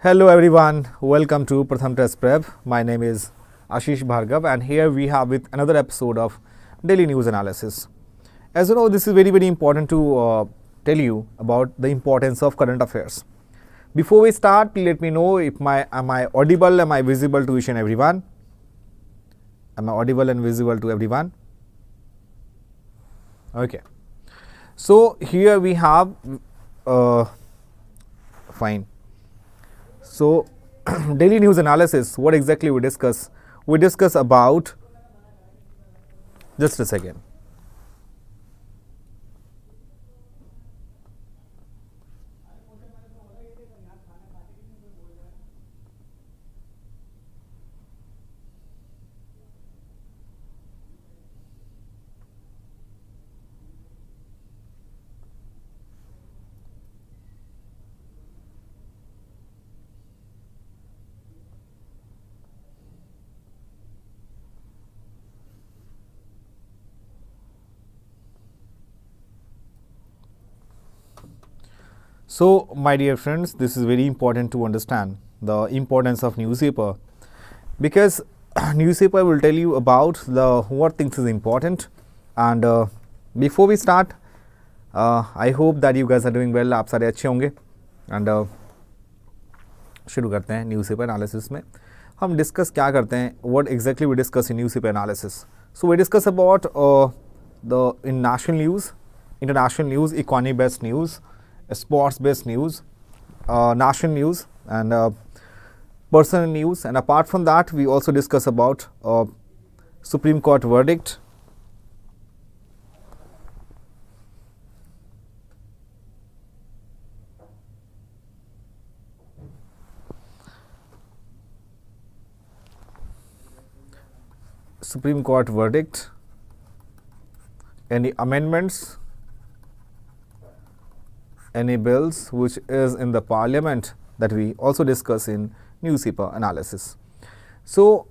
Hello everyone, welcome to PRATHAM Test Prep. My name is Ashish Bhargav and here we have with another episode of Daily News Analysis. As you know, this is very important to tell you about the importance of current affairs. Before we start, let me know if am I audible, am I visible to each and everyone? Am I audible and visible to everyone? Okay. So here we have, fine. So daily news analysis, what exactly we discuss? We discuss about, just a second. So my dear friends, this is very important to understand the importance of newspaper, because newspaper will tell you about the what things is important. And before we start, I hope that you guys are doing well. आप सारे अच्छे होंगे. And शुरू करते हैं newspaper analysis में. हम discuss क्या करते हैं, what exactly we discuss in newspaper analysis. So we discuss about in national news, international news, economy based news, sports based news, national news and personal news, and apart from that we also discuss about Supreme Court verdict, Supreme Court verdict, any amendments, any bills which is in the parliament, that we also discuss in newspaper analysis. So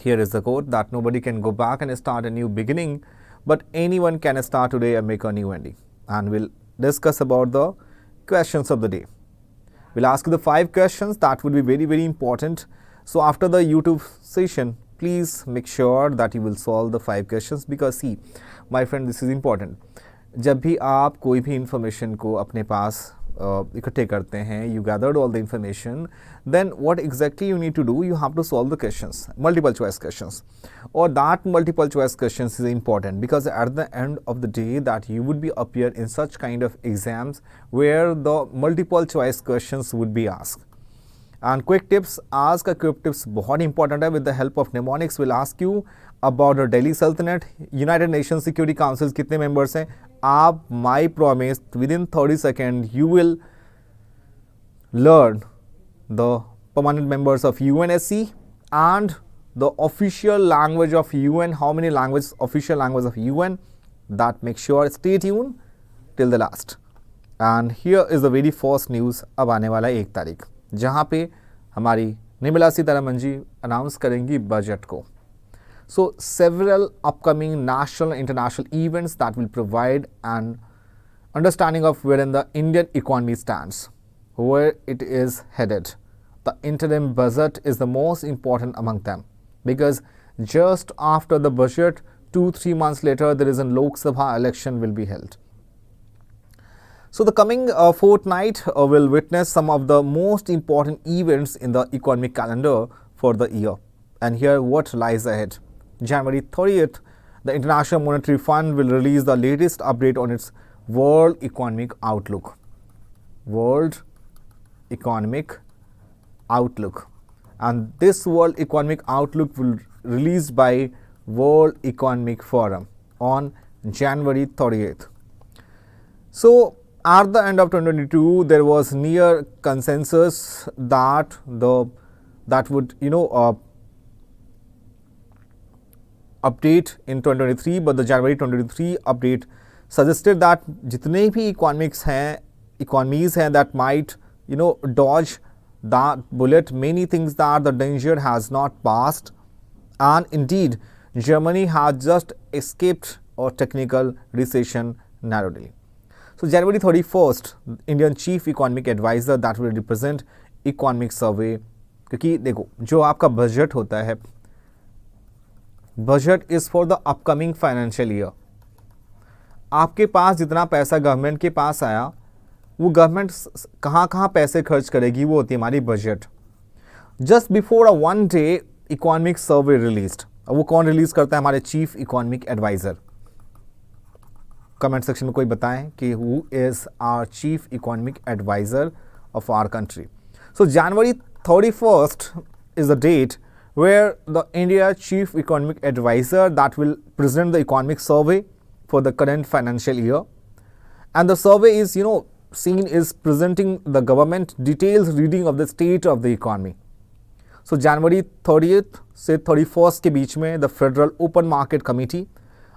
here is the quote that nobody can go back and start a new beginning, but anyone can start today and make a new ending. And we'll discuss about the questions of the day. We'll ask you the 5 questions that would be very important. So after the YouTube session, please make sure that you will solve the 5 questions, because see my friend, this is important. जब भी आप कोई भी information को अपने पास इकट्ठे करते हैं, you gathered all the information, then what exactly you need to do, you have to solve the questions, multiple choice questions. Or that multiple choice questions is important, because at the end of the day that you would be appear in such kind of exams where the multiple choice questions would be asked. And quick tips, ask a quick tips बहुत important है. With the help of mnemonics will ask you about the Delhi Sultanate, United Nations Security Council कितने members हैं. आप my promise within 30 seconds you will learn the permanent members of UNSC and the official language of UN. How many languages, official language of UN? That make sure stay tuned till the last. And here is the very first news. अब आने वाला 1 तारीख, जहाँ पे हमारी Nirmala Sitharaman ji announce करेंगी budget को. So several upcoming national and international events that will provide an understanding of wherein the Indian economy stands, where it is headed. The interim budget is the most important among them, because just after the budget, 2-3 months later, there is a Lok Sabha election will be held. So the coming fortnight will witness some of the most important events in the economic calendar for the year. And here what lies ahead. January 30th, the International Monetary Fund will release the latest update on its World Economic Outlook. World Economic Outlook. And this World Economic Outlook will released by World Economic Forum on January 30th. So at the end of 2022, there was near consensus that would update in 2023, but the January 2023 update suggested that जितने भी economies हैं that might dodge that bullet, many things that the danger has not passed, and indeed Germany has just escaped a technical recession narrowly. So January 31st, Indian Chief Economic Advisor that will represent Economic Survey. क्योंकि देखो जो आपका budget होता है, budget is for the upcoming financial year. आपके पास जितना पैसा government के पास आया, वो गवर्नमेंट कहाँ कहाँ पैसे खर्च करेगी, वो होती है हमारी budget. Just before a 1 day economic survey released. वो कौन रिलीज करता है? हमारे chief economic adviser. Comment section में कोई बताएं कि who is our chief economic adviser of our country. So January 31st is the date where the India Chief Economic Advisor that will present the economic survey for the current financial year, and the survey is seen is presenting the government details reading of the state of the economy. So January 30th से 31st के बीच में the Federal Open Market Committee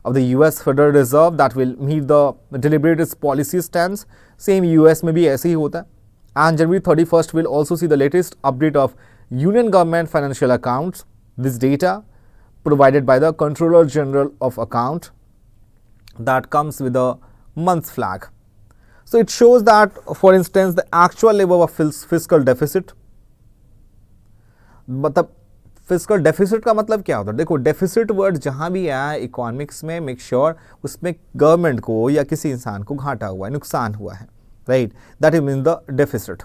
of the US Federal Reserve that will meet the deliberate its policy stance. Same US में भी ऐसे ही होता है. And January 31st will also see the latest update of Union Government financial accounts. This data provided by the Controller General of Account that comes with a month flag. So it shows that, for instance, the actual level of fiscal deficit. मतलब physical deficit का मतलब क्या होता है? देखो, deficit word जहां भी आया है इकोनॉमिक्स में, मेक श्योर उसमें गवर्नमेंट को या किसी इंसान को घाटा हुआ है, नुकसान हुआ है, right? That is mean the deficit.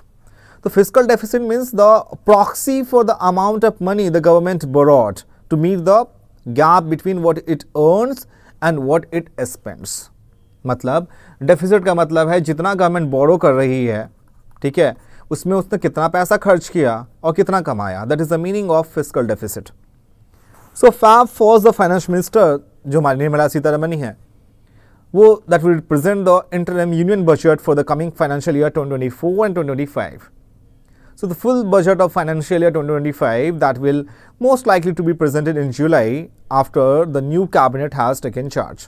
The fiscal deficit means the proxy for the amount of money the government borrowed to meet the gap between what it earns and what it spends. मतलब deficit का मतलब है जितना government बोरो कर रही है, ठीक है, उसमें उसने कितना पैसा खर्च किया और कितना कमाया. That is the meaning of physical deficit. So फैब फॉर्स द फाइनेंस मिनिस्टर, जो हमारी निर्मला सीतारमण है, वो that will present the interim union budget for the coming financial year 2024 and 2025. So the full budget of financial year 2025 that will most likely to be presented in July after the new cabinet has taken charge.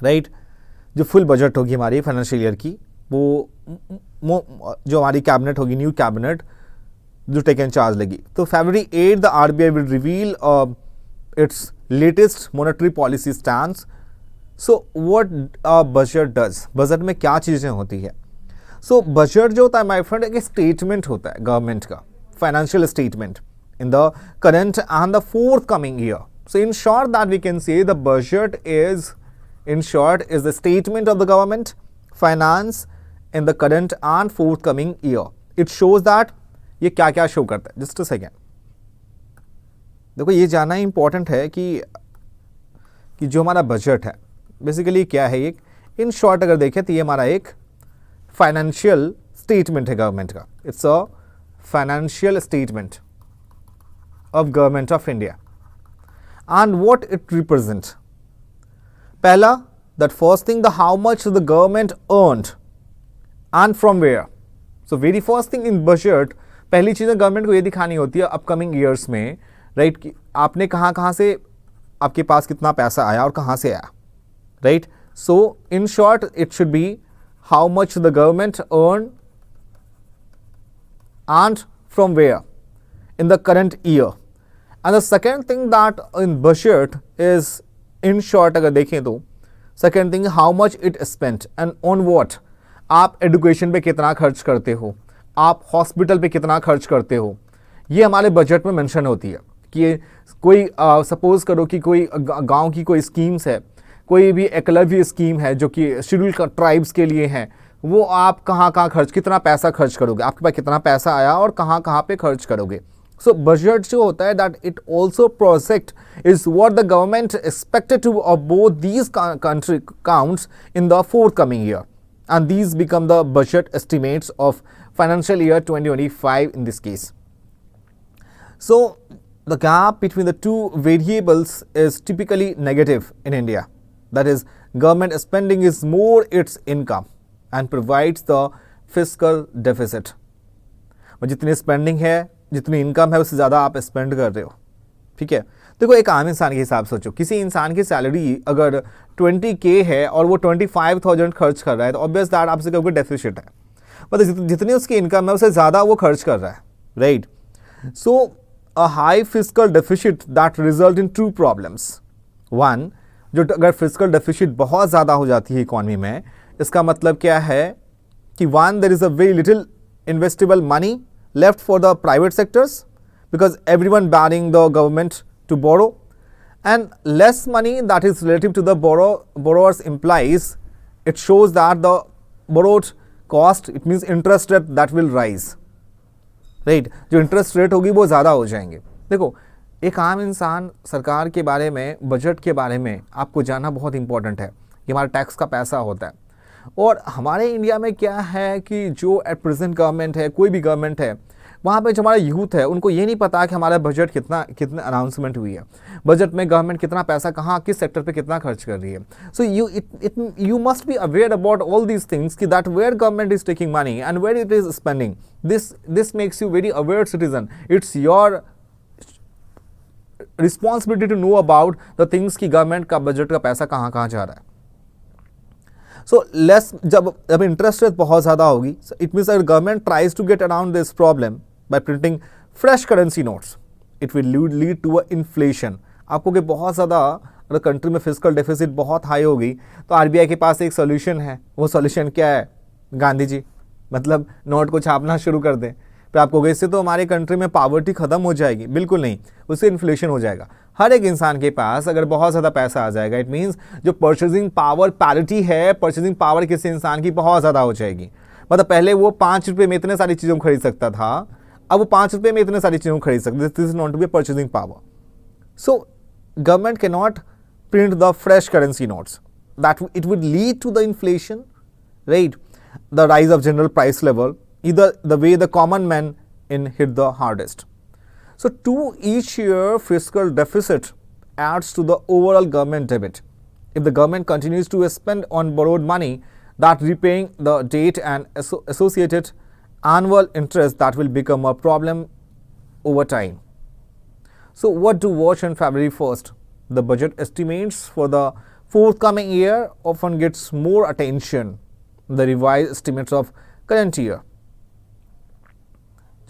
Right? जो full budget होगी हमारी financial year की, वो जो हमारी cabinet होगी, new cabinet जो taken charge लेगी. तो February 8 the RBI will reveal its latest monetary policy stance. So what budget does, budget में क्या चीज़ें होती है? सो बजट जो होता है माय फ्रेंड, एक स्टेटमेंट होता है गवर्नमेंट का, financial statement in the current and the forthcoming year. So in short that we can say the budget is, in short, is the statement of the government finance in the current and forthcoming year. It shows that ये क्या क्या show करता है. Just a second, देखो ये जानना important है कि जो हमारा बजट है बेसिकली क्या है. एक इन शॉर्ट अगर देखें तो ये हमारा एक फाइनेंशियल स्टेटमेंट है गवर्नमेंट का. It's a financial statement of government of India and what it represent. पहला, that first thing, the how much the government earned and from where. So very first thing in budget, पहली चीज़ government को ये दिखानी होती है upcoming years में, right, कि आपने कहाँ से, आपके पास कितना पैसा आया और कहाँ से आया. Right? So in short it should be how much the government earned and from where in the current year. And the second thing that in budget is, in short अगर देखें तो second thing, how much it spent and on what. आप education पे कितना खर्च करते हो, आप हॉस्पिटल पे कितना खर्च करते हो, ये हमारे बजट में मेंशन होती है. कि कोई सपोज करो कि कोई गांव की कोई स्कीम्स है, कोई भी एकलव्य स्कीम है जो कि शेड्यूल ट्राइब्स के लिए है, वो आप कहाँ खर्च, कितना पैसा खर्च करोगे, आपके पास कितना पैसा आया और कहाँ पे खर्च करोगे. सो बजट जो होता है that it also project is what the government expected two of both these country counts in the forthcoming year, and these become the budget estimates of financial year 2025 in this case. So the gap between the two variables is typically negative in India. That is, government spending is more its income and provides the fiscal deficit. जितनी spending है, जितनी income है, उससे ज़्यादा आप spend कर रहे हो. ठीक है, देखो एक आम इंसान के हिसाब से सोचो, किसी इंसान की सैलरी अगर 20K है और वो 25,000 खर्च कर रहा है तो ऑब्वियस दैट आपसे कहोगे डेफिसिट है. मतलब जितनी उसकी इनकम है उससे ज़्यादा वो खर्च कर रहा है, right. So a high fiscal deficit that result in two problems. One, जो अगर फिजिकल डेफिसिट बहुत ज़्यादा हो जाती है इकॉनमी में, इसका मतलब क्या है कि one, there is a very little investable money left for the private sectors because everyone barring the government to borrow, and less money that is relative to the borrowers implies it shows that the borrowed cost, it means interest rate that will rise, right? जो interest rate होगी वो ज़्यादा हो जाएंगे। देखो, एक आम इंसान सरकार के बारे में, बजट के बारे में आपको जानना बहुत इंपॉर्टेंट है कि हमारा टैक्स का पैसा होता है। और हमारे इंडिया में क्या है कि जो एट प्रेजेंट गवर्नमेंट है, कोई भी गवर्नमेंट है, वहाँ पे जो हमारा यूथ है उनको ये नहीं पता कि हमारा बजट कितना अनाउंसमेंट हुई है, बजट में गवर्नमेंट कितना पैसा कहाँ किस सेक्टर पे कितना खर्च कर रही है। So you must be aware about all these things कि that where government is taking money and where it is spending. This makes you very aware citizen. It's your responsibility to know about the things कि government का budget का पैसा कहाँ कहाँ जा रहा है। सो लेस जब इंटरेस्ट रेट बहुत ज़्यादा होगी, इट मीन्स अगर government tries to get around this problem by printing fresh currency notes, it will lead to a inflation। आपको कि बहुत ज़्यादा अगर कंट्री में फिजिकल डेफिसिट बहुत हाई होगी तो आरबीआई के पास एक सोल्यूशन है। वो सोल्यूशन क्या है? गांधी जी, मतलब नोट को छापना शुरू कर दें। फिर आपको इससे तो हमारे कंट्री में पॉवर्टी खत्म हो जाएगी? बिल्कुल नहीं, उससे इन्फ्लेशन हो जाएगा। हर एक इंसान के पास अगर बहुत ज़्यादा पैसा आ जाएगा, इट मीन्स जो परचेजिंग पावर पैरिटी है, परचेजिंग पावर किसी इंसान की बहुत ज़्यादा हो जाएगी। मतलब पहले वो 5 रुपये में इतने सारी चीज़ों को खरीद सकता था, अब वो 5 रुपये में इतने सारी चीज़ों को खरीद सकते। This is not to be purchasing power. So government can not print the fresh currency notes, that it would lead to the inflation, right, the rise of general price level, either the way the common man in hit the hardest. So to each year fiscal deficit adds to the overall government debit. If the government continues to spend on borrowed money, that repaying the debt and associated annual interest, that will become a problem over time. So what to watch on February 1st? The budget estimates for the forthcoming year often gets more attention than the revised estimates of current year.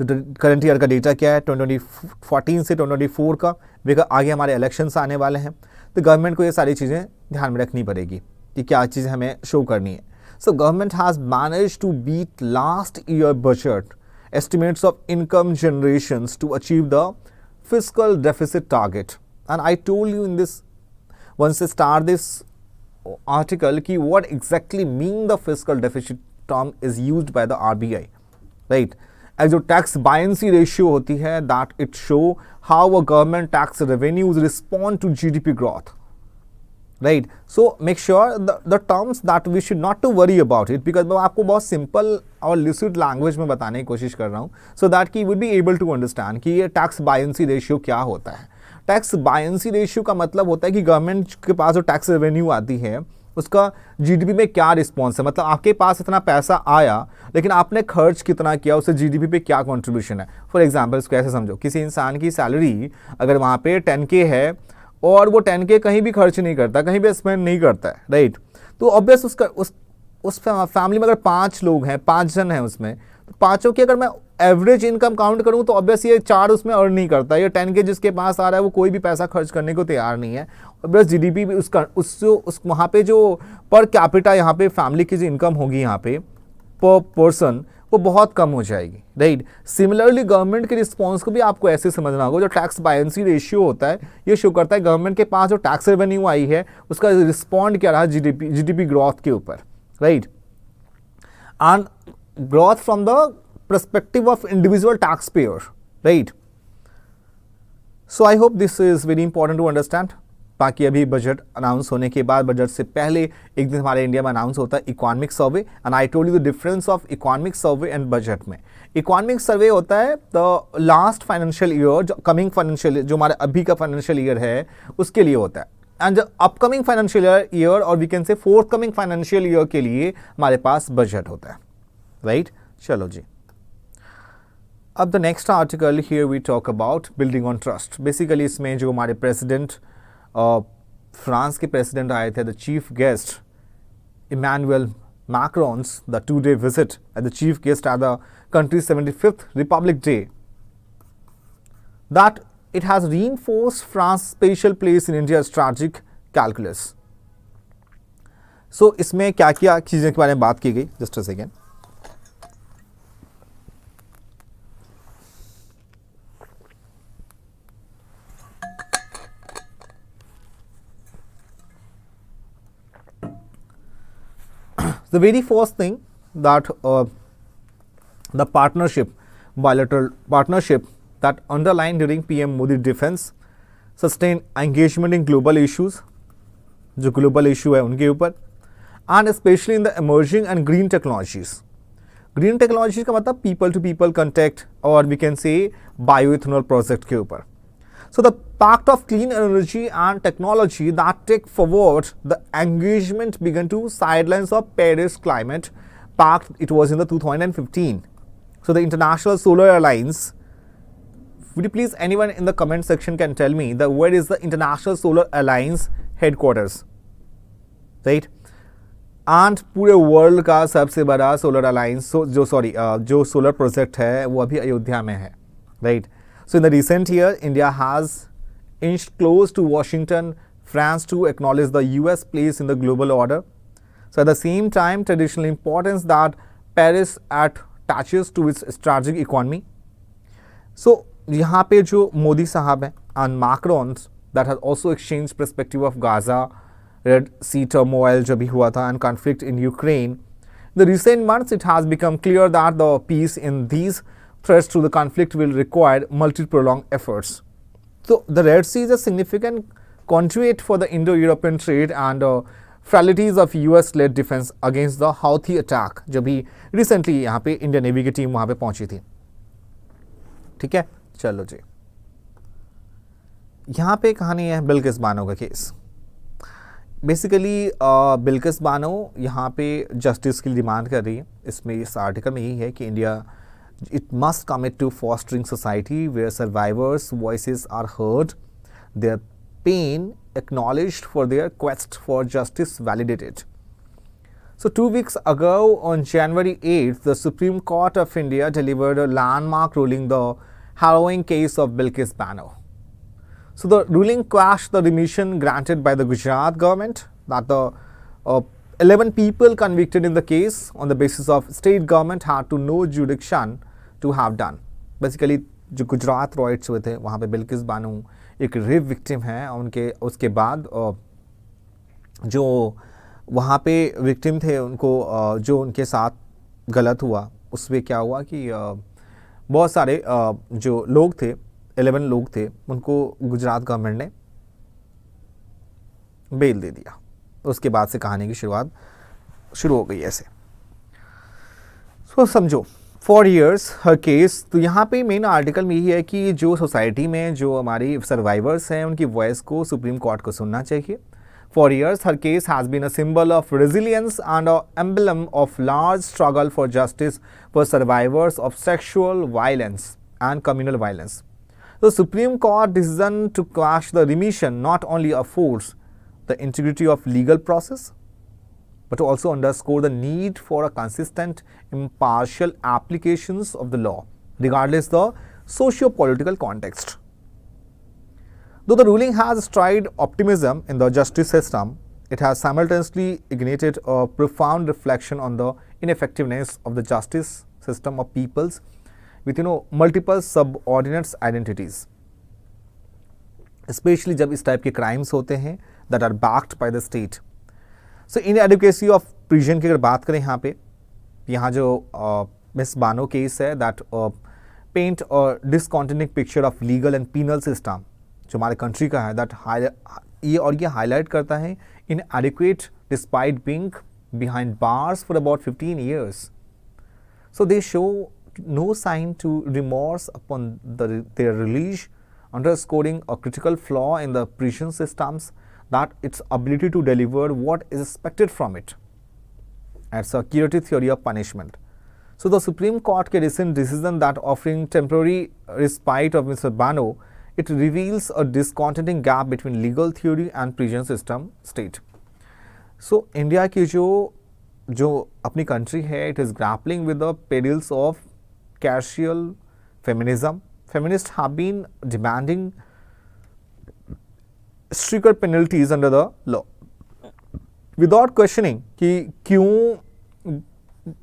जो current year का data क्या है 2014 से 2024 का, because आगे हमारे elections आने वाले हैं, तो गवर्नमेंट को ये सारी चीज़ें ध्यान में रखनी पड़ेगी कि क्या चीज़ें हमें शो करनी है। So government has manage to beat last year budget estimates of income generations to achieve the fiscal deficit target. And I told you in this, once I start this article, ki what exactly mean the fiscal deficit term is used by the RBI, right? जो tax buoyancy ratio होती है, that it show how a government tax revenues respond to GDP growth, right? So make sure the terms that we should not to worry about it, because मैं आपको बहुत simple और लिसिड language में बताने की कोशिश कर रहा हूँ, सो दैट की would be able to understand कि ये टैक्स बायंसी रेशियो क्या होता है। टैक्स बायंसी रेशियो का मतलब होता है कि गवर्नमेंट के पास जो टैक्स रेवेन्यू आती है उसका जीडीपी में क्या रिस्पॉन्स है, मतलब आपके पास इतना पैसा आया लेकिन आपने खर्च कितना किया, उससे जीडीपी पे क्या कंट्रीब्यूशन है। फॉर एग्जांपल इसको ऐसे समझो, किसी इंसान की सैलरी अगर वहाँ पे 10K है और वो 10K कहीं भी खर्च नहीं करता, कहीं भी स्पेंड नहीं करता है, राइट? तो ऑब्वियस उसका उस फैमिली में अगर 5 लोग हैं, 5 जन हैं उसमें, तो पाँचों की अगर मैं एवरेज इनकम काउंट करूँ तो ऑब्वियस ये 4 उसमें अर्न नहीं करता, ये 10K जिसके पास आ रहा है वो कोई भी पैसा खर्च करने को तैयार नहीं है। ऑब्वियस जीडीपी भी उसका उस वहाँ पे जो पर कैपिटा यहाँ पे फैमिली की जो इनकम होगी यहाँ पे पर पर्सन, वो बहुत कम हो जाएगी, राइट? सिमिलरली गवर्नमेंट के रिस्पॉन्स को भी आपको ऐसे समझना होगा। जो टैक्स बायंसी रेशियो होता है ये शो करता है गवर्नमेंट के पास जो टैक्स रेवेन्यू आई है उसका रिस्पॉन्ड क्या रहा जीडीपी ग्रोथ के ऊपर, right? And growth from the perspective of individual taxpayer, right? So I hope this is very important to understand. बाकी अभी बजट अनाउंस होने के बाद, बजट से पहले एक दिन हमारे इंडिया में अनाउंस होता है economic survey, and I told you the difference of economic survey and budget में। इकोनॉमिक सर्वे होता है द लास्ट फाइनेंशियल ईयर, जो कमिंग फाइनेंशियल, जो हमारे अभी का फाइनेंशियल ईयर है उसके लिए होता है, एंड जो अपकमिंग फाइनेंशियल ईयर और we can say forthcoming financial year के लिए हमारे पास बजट होता है, राइट? चलो जी, अब the next article here we talk about building on trust. Basically इसमें जो हमारे प्रेसिडेंट, फ्रांस के प्रेसिडेंट आए थे, the chief guest Emmanuel Macron's the 2-day visit at the chief guest at the country's 75th republic day, that it has reinforced France's special place in India's strategic calculus. So इसमें क्या क्या चीज़ें के बारे में बात की गई, just a second. The very first thing that the partnership, bilateral partnership that underlined during PM Modi defense, sustained engagement in global issues, जो global issue है उनके ऊपर, and especially in the emerging and green technologies. Green technologies का मतलब people to people contact और we can say bioethanol project के ऊपर. So the pact of clean energy and technology that take forward the engagement began to sidelines of Paris Climate Pact. It was in the 2015. So the International Solar Alliance. Would you please, anyone in the comment section can tell me that where is the International Solar Alliance headquarters, right? And पूरे world का सबसे बड़ा solar alliance जो solar project है वो अभी अयोध्या में है, right? So in the recent year, India has inched close to Washington, France to acknowledge the US place in the global order. So at the same time, traditional importance that Paris attaches to its strategic economy. So यहाँ पे जो मोदी साहब हैं and Macron that has also exchanged perspective of Gaza, Red Sea turmoil जो भी हुआ था and conflict in Ukraine. In the recent months, it has become clear that the peace in these threats to the conflict will require multi-pronged efforts. So the Red Sea is a significant conduit for the Indo-European trade and frailties of US-led defense against the Houthi attack, जो भी recently यहाँ पे Indian navy की team वहाँ पे पहुँची थी। ठीक है, चलो जी। यहाँ पे कहानी है बिल्किस बानो का केस। बेसिकली बिल्किस बानो यहाँ पे जस्टिस की डिमांड कर रही है। इसमें इस आर्टिकल में यही है कि India it must commit to fostering society where survivors' voices are heard, their pain acknowledged, for their quest for justice validated. So 2 weeks ago, on January 8th, the Supreme Court of India delivered a landmark ruling, the harrowing case of Bilkis Bano. So the ruling quashed the remission granted by the Gujarat government that the 11 people convicted in the case on the basis of state government had to no jurisdiction to have done. Basically जो Gujarat riots हुए थे वहाँ पे बिल्किस बानो एक rape victim है। उनके उसके बाद जो वहाँ पे विक्टिम थे उनको जो उनके साथ गलत हुआ उसमें क्या हुआ कि बहुत सारे जो लोग थे 11 लोग थे उनको गुजरात गवर्नमेंट ने बेल दे दिया। उसके बाद से कहानी की शुरुआत शुरू हो गई ऐसे। सो समझो 4 years हर केस। तो यहाँ पे मेन आर्टिकल में यही है कि जो सोसाइटी में जो हमारी सर्वाइवर्स हैं उनकी वॉइस को सुप्रीम कोर्ट को सुनना चाहिए। 4 years her case has been a symbol of resilience and an emblem of large struggle for justice for survivors of sexual violence and communal violence. The Supreme Court decision to quash the remission not only affords the integrity of legal process but also underscore the need for a consistent, impartial applications of the law, regardless the socio-political context. Though the ruling has stirred optimism in the justice system, it has simultaneously ignited a profound reflection on the ineffectiveness of the justice system of peoples with multiple subordinate identities, especially जब इस type के crimes होते हैं that are backed by the state. So inadequacy of prison की अगर बात करें यहाँ जो मिस बानो केस है that paint a discontinuing picture of legal and penal system जो हमारे कंट्री का है that ये हाईलाइट करता है inadequate despite being behind bars for about 15 years. So they show no sign to remorse upon their release, underscoring a critical flaw in the prison systems, that its ability to deliver what is expected from it. It's a curative theory of punishment. So the Supreme Court के recent decision that offering temporary respite of Mr. Bano, it reveals a discontenting gap between legal theory and prison system state. So India की जो अपनी country है, it is grappling with the perils of stricter penalties under the law without questioning कि क्यों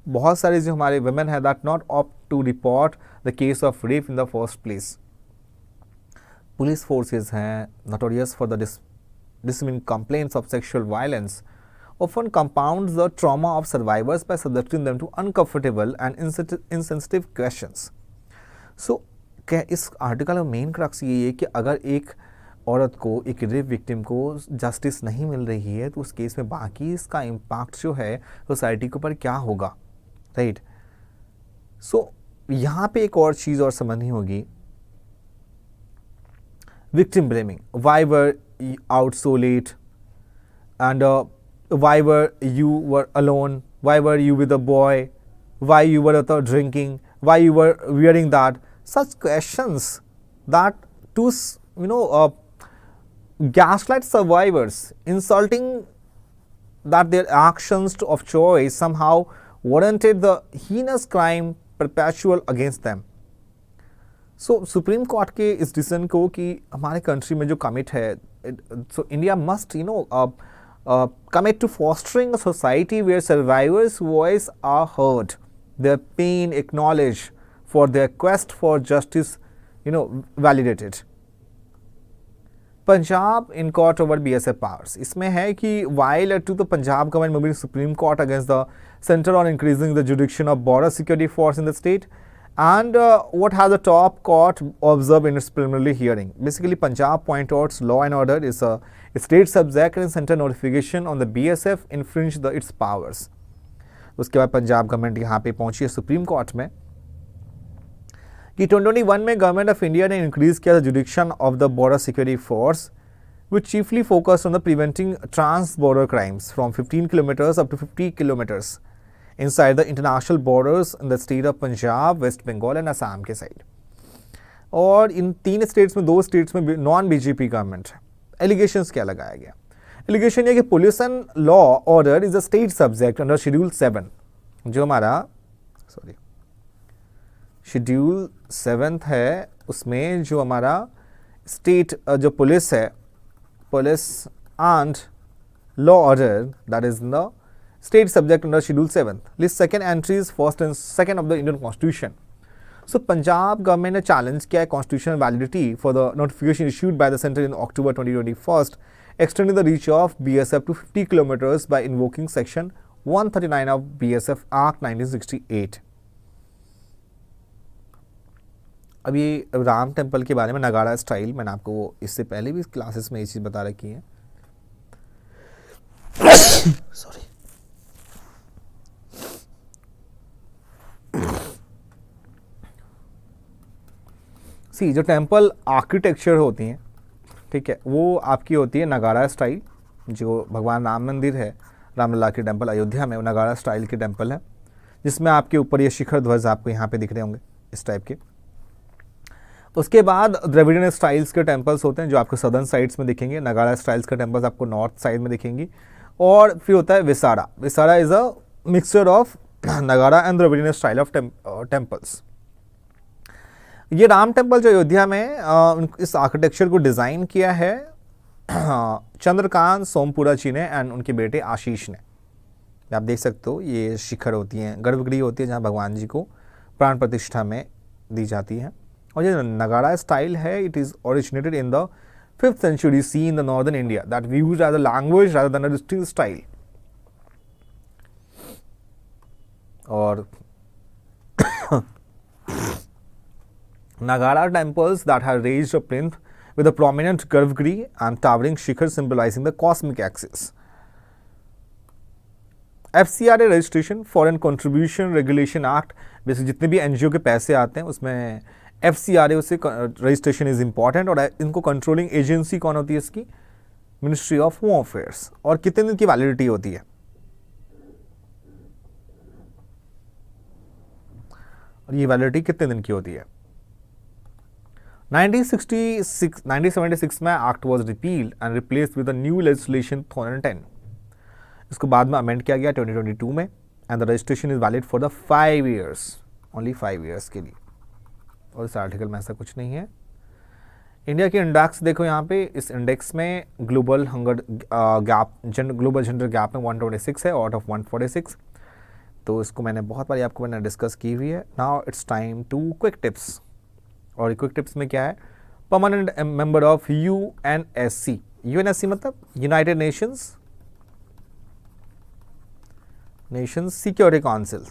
बहुत सारे जो हमारे women हैं that not opt to report the case of rape in the first place. Police forces हैं notorious for the dismissing complaints of sexual violence often compounds the trauma of survivors by subjecting them to uncomfortable and insensitive questions. So क्या इस article का main crux ये है कि अगर एक औरत को, एक रेप विक्टिम को जस्टिस नहीं मिल रही है तो उस केस में बाकी इसका इम्पैक्ट जो है सोसाइटी के ऊपर क्या होगा, राइट? सो यहाँ पे एक और चीज़ और समझनी होगी, victim blaming. Why were you out so late? And why were you were alone? Why were you with a boy? Why you were drinking? Why you were wearing that? Such questions that to gaslight survivors, insulting that their actions of choice somehow warranted the heinous crime perpetual against them. So supreme court के इस decision को कि हमारे country में जो commit है, so India must commit to fostering a society where survivors' voice are heard, their pain acknowledged, for their quest for justice validated. Punjab in court over BSF powers. इसमें है कि while to the Punjab government moving Supreme Court against the Center on increasing the jurisdiction of border security force in the state, and what has the top court observed in its preliminary hearing. Basically, Punjab point out law and order is a state subject and center notification on the BSF infringe its powers. उसके बाद Punjab government यहाँ पे पहुंची है supreme court में कि 2021 में government of India ने इंक्रीज किया जुडिक्शन of the border security force which chiefly focused on the preventing trans-border crimes from 15 kilometers up to 50 kilometers inside the international borders in the state of Punjab, West Bengal and Assam के side. और इन 3 states में 2 states में non BJP government है. Allegations क्या लगाया गया? Allegation ये कि police and law order is a state subject under schedule 7, जो हमारा शेड्यूल 7 है, उसमें जो हमारा स्टेट जो पुलिस है, police and law order that is the state subject under schedule 7. List second entries first and second of the Indian Constitution. So Punjab government ने challenge किया है constitutional validity for the notification issued by the center in October 2021, extending the reach of BSF to 50 kilometers by invoking section 139 of BSF Act 1968. अब ये Ram temple के बारे में नगाड़ा style, मैंने आपको इससे पहले भी क्लासेस में ये चीज़ बता रखी है. सॉरी. सी जो टेम्पल आर्किटेक्चर होती हैं, ठीक है, वो आपकी होती है नगाड़ा स्टाइल. जो भगवान राम मंदिर है, रामलला के टेम्पल अयोध्या में, वो नगाड़ा स्टाइल के टेम्पल है, जिसमें आपके ऊपर ये शिखर ध्वज आपको यहाँ पे दिख रहे होंगे इस टाइप के. उसके बाद द्रविडियन स्टाइल्स के टेम्पल्स होते हैं जो आपको सदर्न साइड्स में दिखेंगे. नगाड़ा स्टाइल्स के टेम्पल्स आपको नॉर्थ साइड में दिखेंगी. और फिर होता है Vesara. Vesara is a mixture of Nagara and Dravidian style of temples. ये राम टेम्पल जो अयोध्या में इस आर्किटेक्चर को डिज़ाइन किया है चंद्रकांत सोमपुरा जी ने एंड उनके बेटे आशीष ने. आप देख सकते हो ये शिखर होती हैं, गर्भगृह होती है जहाँ भगवान जी को प्राण प्रतिष्ठा में दी जाती है. और ये नगाड़ा स्टाइल है, it is originated in the 5th century C in the northern India that views as a language rather than a distinct style. और Nagara temples that have raised a plinth with a prominent garbhagriha and towering shikhar symbolizing the cosmic axis. FCRA registration, Foreign Contribution Regulation Act, वैसे जितने भी NGO के पैसे आते हैं उसमें FCRA उससे रजिस्ट्रेशन इज इम्पॉर्टेंट. और इनको कंट्रोलिंग एजेंसी कौन होती है इसकी? Ministry of home affairs. और कितने दिन की वैलिडिटी होती है? और ये वैलिडिटी कितने दिन की होती है? 1976 में act was repealed and replaced with new legislation 2010. इसको बाद में अमेंड किया गया 2022 में and the registration is valid for the 5 years, only 5 years के लिए. और इस आर्टिकल में ऐसा कुछ नहीं है. इंडिया की इंडेक्स देखो यहाँ पे, इस इंडेक्स में global hunger gap, global gender gap में 126 है आउट ऑफ 146। तो इसको मैंने बहुत बार आपको मैंने डिस्कस की हुई है। Now it's time to quick tips. और क्विक टिप्स में क्या है, permanent member of UNSC. UNSC मतलब यूनाइटेड नेशंस सिक्योरिटी काउंसिल।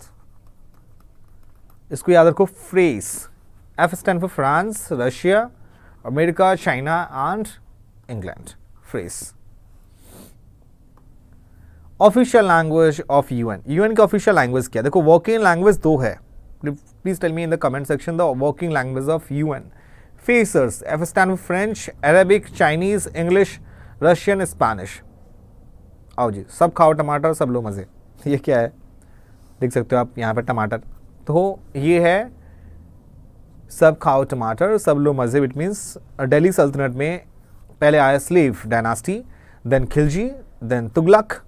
इसको याद रखो, फ्रेस। F stand for France, Russia, America, China and England. फ्रेस। Official language of UN. UN की ऑफिशियल लैंग्वेज क्या है? देखो, वर्किंग लैंग्वेज दो है। Please tell me in the comment section the working language of UN. फेसर्स, F stand for French, Arabic, Chinese, English, Russian, Spanish. आओ जी, सब खाओ टमाटर, सब लो मजे। ये क्या है, देख सकते हो आप यहाँ पर टमाटर। तो ये है सब खाओ टमाटर, सब लो मजे। इट मीन्स दिल्ली सल्तनत में पहले आया slave dynasty, then Khilji, then Tughlaq,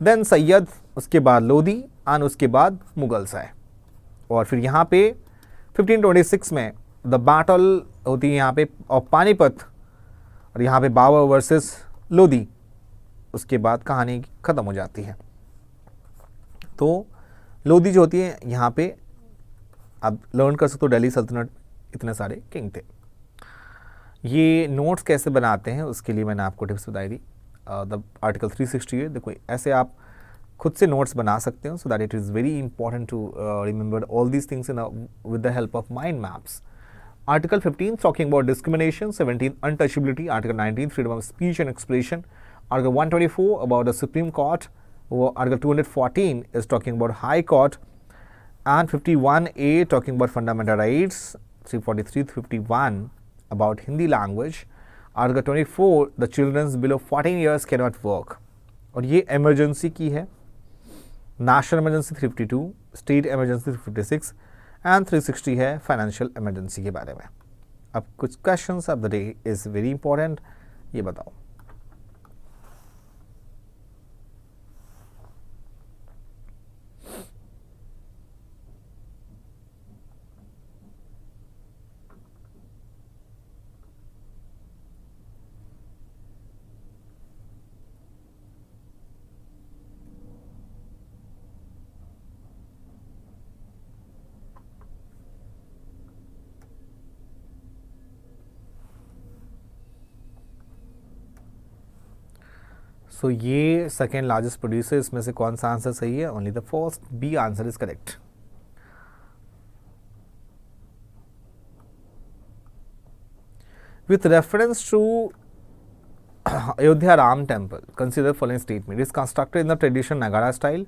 then Sayyid, उसके बाद लोधी एंड उसके बाद मुगल्स आए। और फिर यहाँ पे 1526 में द बैटल होती है यहाँ पे ऑफ पानीपत, और यहाँ पे बाबर वर्सेस लोधी। उसके बाद कहानी ख़त्म हो जाती है। तो लोधी जो होती है यहाँ पे, आप लर्न कर सकते हो, दिल्ली सल्तनत इतने सारे किंग थे। ये नोट्स कैसे बनाते हैं उसके लिए मैंने आपको टिप्स बताई थी। The article 368। देखो, ऐसे आप खुद से नोट्स बना सकते हो, so that it is very important to remember all these things with the help of mind maps. Article 15 talking about discrimination, 17 untouchability, article 19 freedom of speech and expression, article 124 about the supreme court, article 214 is talking about high court, and 51A talking about fundamental rights, 343 to 51 about Hindi language, article 24 the children below 14 years cannot work। और ये emergency की है, national emergency 352, state emergency 356 and 360 है financial emergency के बारे में। अब कुछ questions of the day is very important, ये बताओ। सो ये सेकेंड लार्जेस्ट प्रोड्यूसर, इसमें से कौन सा आंसर सही है? Only the first B answer is correct. With reference to Ayodhya Ram temple, consider following statement. Is constructed in the traditional Nagara style.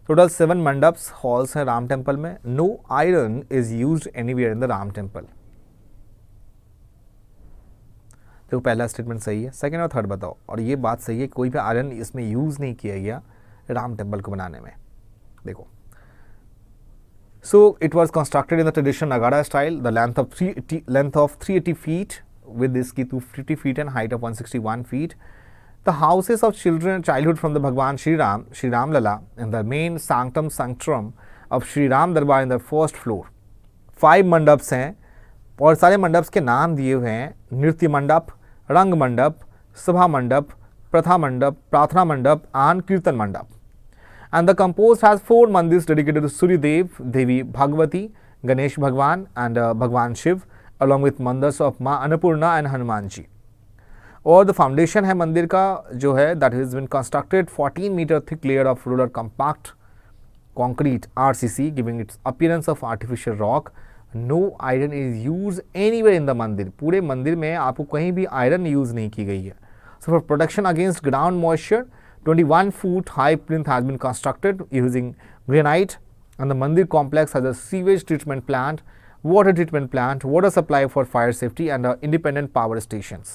Total 7 mandaps halls हैं राम टेम्पल में। No iron is used anywhere in the Ram temple. तो पहला statement सही है, second और third बताओ। और ये बात सही है, कोई भी आयरन इसमें यूज नहीं किया गया राम टेम्पल को बनाने में। देखो, so it was constructed in the traditional Nagara style. The length of 380 feet with इसकी 250 feet and height of 161 feet. The houses of childhood from the Bhagwan Shri Ram Lala in the main sanctum sanctorum of Shri Ram Darbar in the first floor. 5 mandaps हैं और सारे मंडप्स के नाम दिए हुए हैं। नृत्य मंडप, रंग मंडप, सभा मंडप, प्रथा मंडप, प्रार्थना मंडप and कीर्तन मंडप. And the compost has 4 मंदिर dedicated to Surya Dev, Devi Bhagwati, Ganesh Bhagwan and Bhagwan Shiv, along with mandirs of माँ अन्नपूर्णा एंड हनुमान जी। और द फाउंडेशन है मंदिर का जो है, that has been constructed 14 metre thick layer of roller compact concrete RCC, giving its appearance of artificial rock. No iron is use anywhere in the मंदिर। पूरे मंदिर में आपको कहीं भी आयरन यूज नहीं की गई है। So for protection against ground moisture, 21 foot high plinth has been constructed using granite, and the mandir complex has a sewage treatment plant, water treatment plant, water supply for fire safety and independent power stations.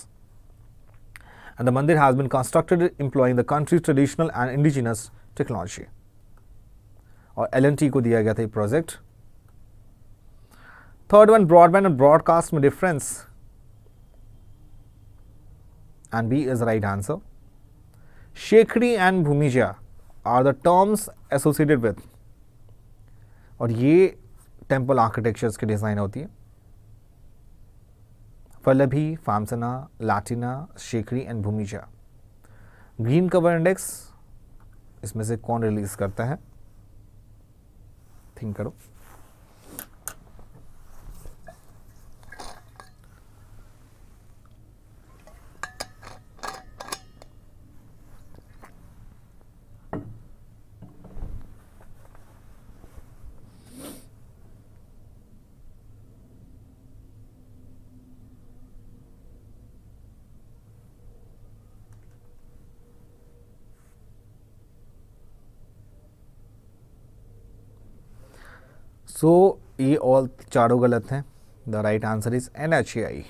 And the mandir has been constructed employing the country's traditional and indigenous technology. और LNT को दिया गया था ये project. Third one, broadband and broadcast में difference, and B is right answer. Shekhari and Bhumija are the terms associated with, और ये temple architectures की डिज़ाइन होती है। Vallabhi, Famsana, Latina, Shekhri and Bhumija. Green cover index इसमें से कौन रिलीज करता है? थिंक करो. सो ये ऑल चारों गलत हैं. The right answer is NHAI.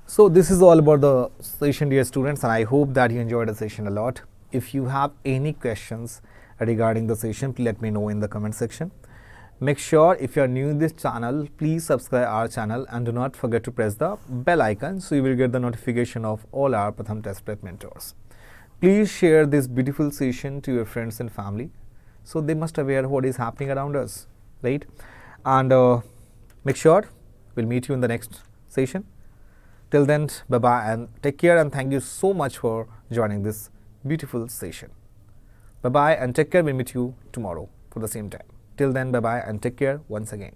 So this is all about the session, dear students, and I hope that you enjoyed the session a lot. If you have any questions regarding the session, please let me know in the comment section. Make sure if you are new in this channel, please subscribe our channel and do not forget to press the bell icon so you will get the notification of all our Pratham Test Prep mentors. Please share this beautiful session to your friends and family so they must aware what is happening around us, right? And make sure we'll meet you in the next session. Till then, bye-bye and take care, and thank you so much for joining this beautiful session. Bye-bye and take care. We'll meet you tomorrow for the same time. Till then, bye-bye and take care once again.